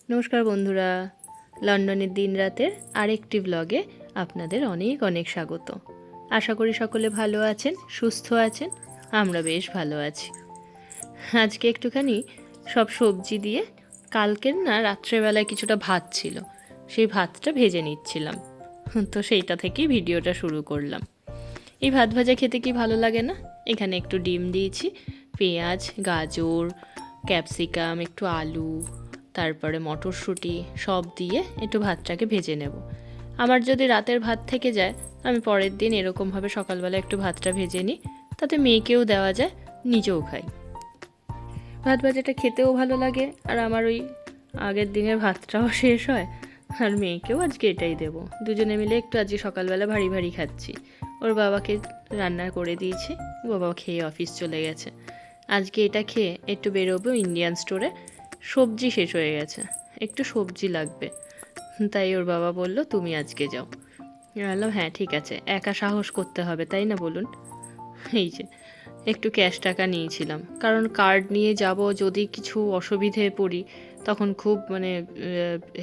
নমস্কার বন্ধুরা, লন্ডনের দিন রাতের আরেকটি ব্লগে আপনাদের অনেক অনেক স্বাগত। আশা করি সকলে ভালো আছেন, সুস্থ আছেন। আমরা বেশ ভালো আছি। আজকে একটুখানি সব সবজি দিয়ে কালকের না রাত্রেবেলায় কিছুটা ভাত ছিল, সেই ভাতটা ভেজে নিচ্ছিলাম। তো সেইটা থেকেই ভিডিওটা শুরু করলাম। এই ভাত ভাজা খেতে কি ভালো লাগে না? এখানে একটু ডিম দিয়েছি, পেঁয়াজ, গাজর, ক্যাপসিকাম, একটু আলু, তারপরে মটরশুঁটি সব দিয়ে একটু ভাতটাকে ভেজে নেব। আমার যদি রাতের ভাত থেকে যায়, আমি পরের দিন এরকমভাবে সকালবেলা একটু ভাতটা ভেজে নিই, তাতে মেয়েকেও দেওয়া যায়, নিজেও খাই। ভাত ভাজাটা খেতেও ভালো লাগে, আর আমার ওই আগের দিনের ভাতটাও শেষ হয়, আর মেয়েকেও আজকে এটাই দেবো। দুজনে মিলে একটু আজকে সকালবেলা ভারী ভারী খাচ্ছি। ওর বাবাকে রান্না করে দিয়েছি, বাবা খেয়ে অফিস চলে গেছে। আজকে এটা খেয়ে একটু বেরোবো ইন্ডিয়ান স্টোরে, সবজি শেষ হয়ে গেছে, একটু সবজি লাগবে। তাই ওর বাবা বলল তুমি আজকে যাও। বললাম হ্যাঁ ঠিক আছে, একা সাহস করতে হবে তাই না বলুন। এই যে একটু ক্যাশ টাকা নিয়েছিলাম, কারণ কার্ড নিয়ে যাব, যদি কিছু অসুবিধে পড়ি তখন খুব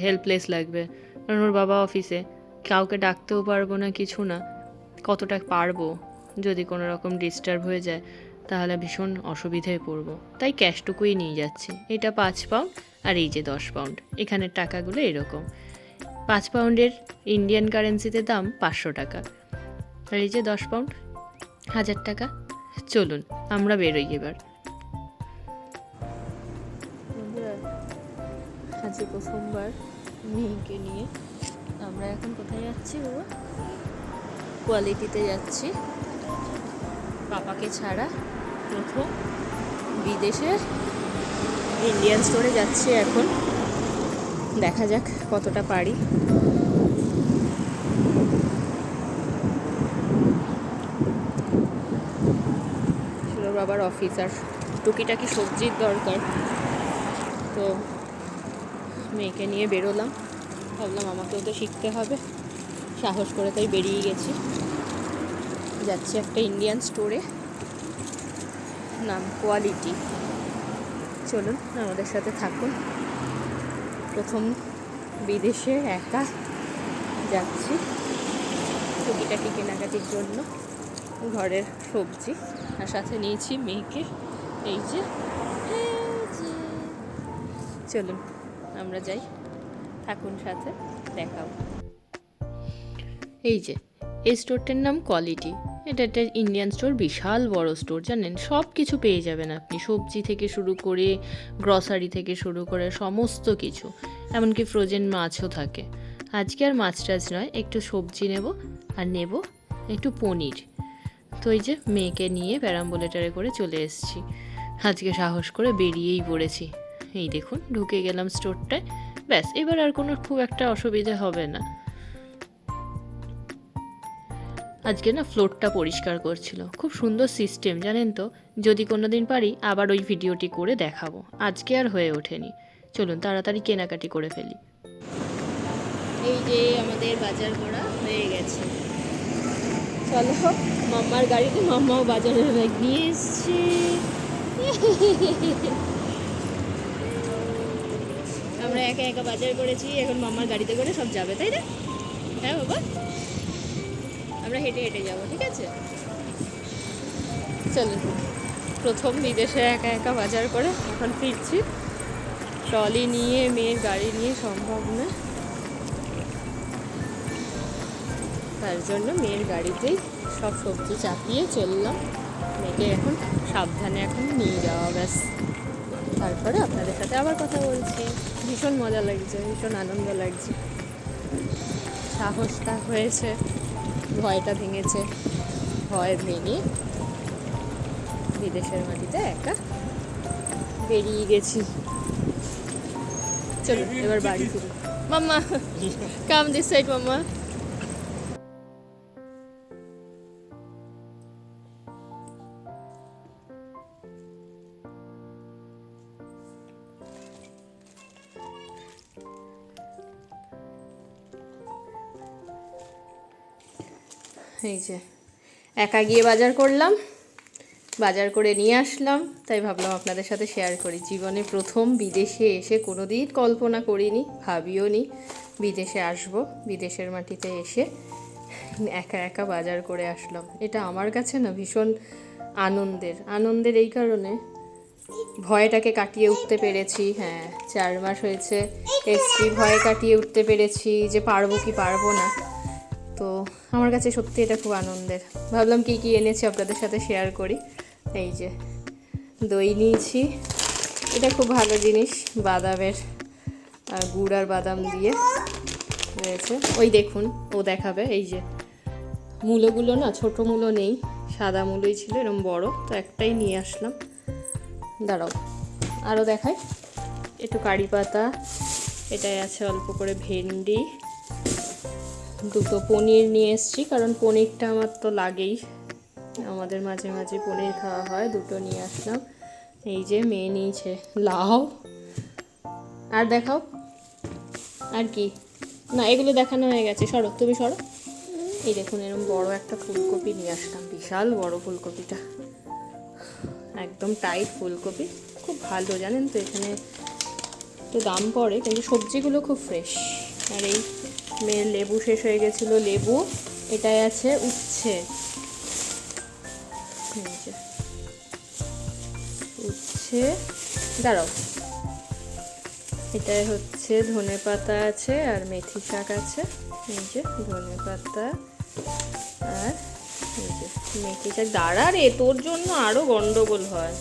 হেল্পলেস লাগবে। কারণ ওর বাবা অফিসে, কাউকে ডাকতেও পারবো না, কিছু না। কতটা পারবো, যদি কোনো রকম ডিস্টার্ব হয়ে যায় তাহলে ভীষণ অসুবিধায় পড়বো। তাই ক্যাশটুকুই নিয়ে যাচ্ছি। এটা 5 পাউন্ড, আর এই যে 10 পাউন্ড। এখানের টাকাগুলো এরকম। 5 পাউন্ডের ইন্ডিয়ান কারেন্সিতে দাম 500 টাকা, আর এই যে 10 পাউন্ড 1000 টাকা। চলুন আমরা বেরোই এবার। আজকে প্রথমবার মেয়েকে নিয়ে আমরা এখন কোথায় যাচ্ছি বাবা? কোয়ালিটিতে যাচ্ছি। পাপাকে ছাড়া প্রথম বিদেশে ইন্ডিয়ান স্টোরে যাচ্ছি এখন। দেখা যাক কতটা পারি। ছোটোর বাবার অফিস, আর টুকিটাকি সবজির দরকার, তো মেয়েকে নিয়ে বেরোলাম। ভাবলাম আমাকেও তো শিখতে হবে, সাহস করে তাই বেরিয়ে গেছি। যাচ্ছি একটা ইন্ডিয়ান স্টোরে, নাম কোয়ালিটি। চলুন আমাদের সাথে থাকুন। প্রথম বিদেশে একা যাচ্ছি টুকিটাকি কেনাকাটির জন্য, ঘরের সবজি, আর সাথে নিয়েছি মেয়েকে। এই যে চলুন আমরা যাই, থাকুন সাথে, দেখাও। এই যে এই স্টোরটার নাম কোয়ালিটি। এটা একটা ইন্ডিয়ান স্টোর, বিশাল বড় স্টোর, জানেন, সব কিছু পেয়ে যাবেন আপনি। সবজি থেকে শুরু করে গ্রসারি থেকে শুরু করে সমস্ত কিছু, এমনকি ফ্রোজেন মাছও থাকে। আজকে আর মাছ টাছ নয়, একটু সবজি নেব, আর নেব একটু পনির। তো এই যে মেয়েকে নিয়ে প্যারাম্বুলেটারে করে চলে এসেছি। আজকে সাহস করে বেরিয়েই পড়েছি। এই দেখুন ঢুকে গেলাম স্টোরটায়, ব্যাস এবার আর কোনো খুব একটা অসুবিধা হবে না। আজকে না ফ্লোরটা পরিষ্কার করছিল, খুব সুন্দর সিস্টেম জানেন তো। যদি কোনো দিন পারি আবার ওই ভিডিওটি করে দেখাবো, আজকে আর হয়ে ওঠেনি। চলুন তাড়াতাড়ি কেনাকাটি করে ফেলি। এই যে আমাদের বাজার করা হয়ে গেছে, চলো মাম্মার গাড়িতে, মাম্মাও বাজারের ব্যাগ নিয়ে এসছে। আমরা একা একা বাজার করেছি, এখন মাম্মার গাড়িতে করে সব যাবে, তাই না? হ্যাঁ বাবা, আমরা হেঁটে হেঁটে যাবো, ঠিক আছে? চলুন, প্রথম বিদেশে একা একা বাজার করে এখন ফিরছি। ট্রলি নিয়ে, মেয়ের গাড়ি নিয়ে সম্ভব না, তার জন্য মেয়ের গাড়িতেই সব সবজি চাপিয়ে চললাম। মেয়েকে এখন সাবধানে এখন নিয়ে যাওয়া, ব্যাস। তারপরে আপনাদের সাথে আবার কথা বলছি। ভীষণ মজা লাগছে, ভীষণ আনন্দ লাগছে। সাহসটা হয়েছে, ভয়টা ভেঙেছে। ভয় ভেঙে বিদেশের মাটিতে একা বেরিয়ে গেছি। চলুন এবার বাড়ি ফিরি। মাম্মা কাম দিস সাইড, মাম্মা। এই যে একা গিয়ে বাজার করলাম, বাজার করে নিয়ে আসলাম, তাই ভাবলাম আপনাদের সাথে শেয়ার করি। জীবনে প্রথম বিদেশে এসে কোনো দিন কল্পনা করিনি, ভাবিও নি বিদেশে আসব। বিদেশের মাটিতে এসে একা একা বাজার করে আসলাম। এটা আমার কাছে না ভীষণ আনন্দের এই কারণে, ভয়টাকে কাটিয়ে উঠতে পেরেছি। হ্যাঁ, 4 মাস হয়েছে এসছি, ভয় কাটিয়ে উঠতে পেরেছি যে পারবো কি পারবো না। তো আমার কাছে সত্যি এটা খুব আনন্দের। ভাবলাম কী কী এনেছি আপনাদের সাথে শেয়ার করি। এই যে দই নিয়েছি, এটা খুব ভালো জিনিস, বাদামের গুড় আর বাদাম দিয়ে রয়েছে। ওই দেখুন, ও দেখাবে। এই যে মূলোগুলো না, ছোট মূলো নেই, সাদা মূলোই ছিল এরকম বড়, তো একটাই নিয়ে আসলাম। দাঁড়াও আরও দেখাই। একটু কারি পাতা, এটাই আছে অল্প করে ভেন্ডি, দুটো পনির নিয়ে এসেছি, কারণ পনিরটা আমার তো লাগেই, আমাদের মাঝে মাঝে পনির খাওয়া হয়, দুটো নিয়ে আসলাম। এই যে মেয়ে নিয়েছে লাউ। আর দেখাও, আর কি না, এগুলো দেখানো হয়ে গেছে, সরো তুমি সরো। এই দেখুন এরকম বড় একটা ফুলকপি নিয়ে আসলাম, বিশাল বড় ফুলকপিটা, একদম টাইট ফুলকপি, খুব ভালো জানেন তো। এখানে তো দাম পড়ে, কিন্তু সবজিগুলো খুব ফ্রেশ। আর এই মেয়ের লেবু শেষ হয়ে গেছিলো, লেবু। এটাই আছে উচ্ছে, উচ্ছে, দাঁড়াও, এটাই হচ্ছে ধনে পাতা আছে আর মেথি শাক আছে। এই যে ধনে পাতা আর এই যে মেথি শাক। দাঁড়া রে, তোর জন্য আরও গন্ডগোল হয়।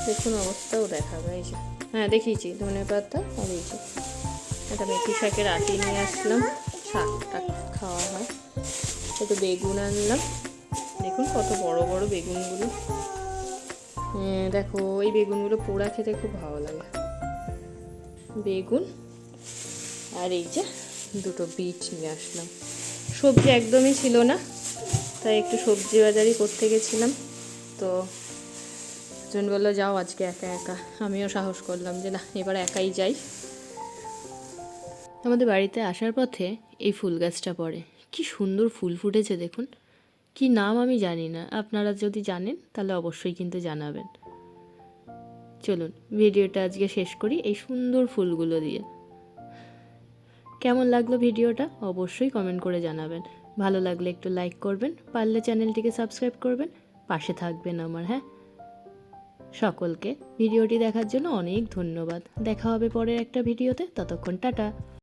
দেখুন অবস্থাও দেখাবে। এই যে হ্যাঁ দেখিয়েছি, ধনে পাতা আর এই যে একটা মেথি শাকের আটি নিয়ে আসলাম, শাকটা খাওয়া হয়। একটু বেগুন আনলাম, দেখুন কত বড় বড় বেগুনগুলো। হ্যাঁ দেখো, এই বেগুনগুলো পোড়া খেতে খুব ভালো লাগে। বেগুন আর এই যে দুটো বিট নিয়ে আসলাম। সবজি একদমই ছিল না, তাই একটু সবজি বাজারই করতে গেছিলাম। তো জন বললো যাও আজকে একা একা, আমিও সাহস করলাম যে না, এবার একাই যাই। আমাদের বাড়িতে আসার পথে এই ফুল গাছটা পড়ে, কি সুন্দর ফুল ফুটেছে দেখুন। কি নাম আমি জানি না, আপনারা যদি জানেন তাহলে অবশ্যই কিন্তু জানাবেন। চলুন ভিডিওটা আজকে শেষ করি এই সুন্দর ফুলগুলো দিয়ে। কেমন লাগলো ভিডিওটা অবশ্যই কমেন্ট করে জানাবেন। ভালো লাগলে একটু লাইক করবেন, পারলে চ্যানেলটিকে সাবস্ক্রাইব করবেন, পাশে থাকবেন আমার। হ্যাঁ, সকলকে ভিডিওটি দেখার জন্য অনেক ধন্যবাদ। দেখা হবে পরের একটা ভিডিওতে, ততক্ষণ টাটা।